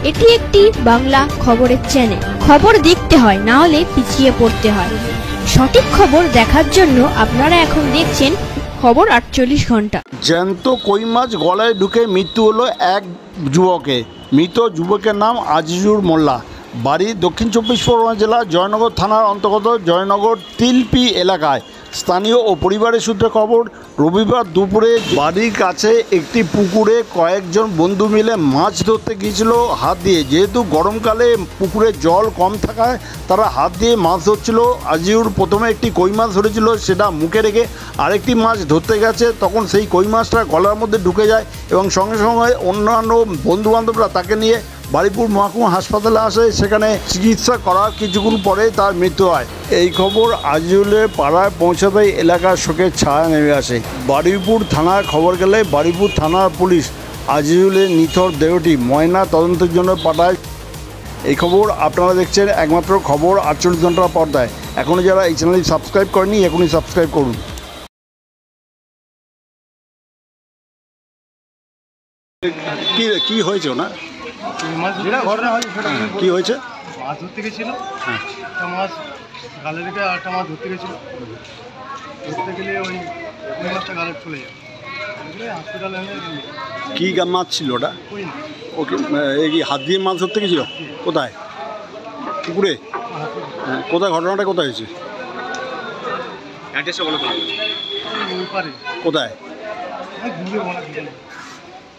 এটি একটি বাংলা খবরের চ্যানেল। খবর দেখতে হয়, না হলে পিছিয়ে পড়তে হয়। সঠিক খবর দেখার জন্য আপনারা এখন দেখছেন খবর 48 ঘন্টা। জ্যান্ত কই মাছ গলায় ঢুকে মৃত্যু হলো এক যুবকের। মৃত যুবকের নাম আজিজুর মোল্লা, বাড়ি দক্ষিণ 24 পরগনা জেলা জয়নগর থানার অন্তর্গত জয়নগর তিলপি এলাকায়। স্থানীয় ও পরিবারের সূত্রে খবর, রবিবার দুপুরে বাড়ির কাছে একটি পুকুরে কয়েকজন বন্ধু মিলে মাছ ধরতে গিয়েছিল হাত দিয়ে। যেহেতু গরমকালে পুকুরে জল কম থাকায় তারা হাত দিয়ে মাছ ধরছিল। আজিজুর প্রথমে একটি কই মাছ ধরেছিল, সেটা মুখে রেখে আরেকটি মাছ ধরতে গেছে, তখন সেই কই মাছটা গলার মধ্যে ঢুকে যায় এবং সঙ্গে সঙ্গে অন্যান্য বন্ধুবান্ধবরা তাকে নিয়ে বারুইপুর মহকুমা হাসপাতালে আসে। সেখানে চিকিৎসা করার কিছুক্ষণ পরে তার মৃত্যু হয়। এই খবর আজিজুলের পাড়ায় পৌঁছাতেই এলাকার শোকের ছায়া নেমে আসে। বারুইপুর থানায় খবর গেলে বারুইপুর থানার পুলিশ আজিজুলের নিথর দেহটি ময়না তদন্তের জন্য পাঠায়। এই খবর আপনারা দেখছেন একমাত্র খবর 48 ঘন্টার পর্দায়। এখনও যারা এই চ্যানেলটি সাবস্ক্রাইব করেনি, এখনই সাবস্ক্রাইব করুন। কি হয়েছে ওনার? কি হয়েছে? মাছ ধরতে গেছিল, একটা মাছ গালে রেখে আরেকটা মাছ ধরতে গেছিল। ধরতে গেলে ওই মাছটা গালে চলে যায়, হসপিটালে কি মাছ ছিল ওটা? কই না ওকে, এই হাত দিয়ে মাছ ধরতে গেছিল? কোথায়? পুকুরে? কোথায় ঘটনাটা কোথায় হয়েছে? পারে কোথায়? ঘুরে বলা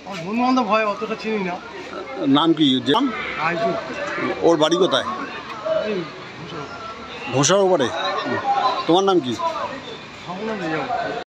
আমার বন্ধু বান্ধব হয়, অতটা চিনি না। নাম কি? আইজু। ওর বাড়ি কোথায়? ঘোষার ওপারে। তোমার নাম কি?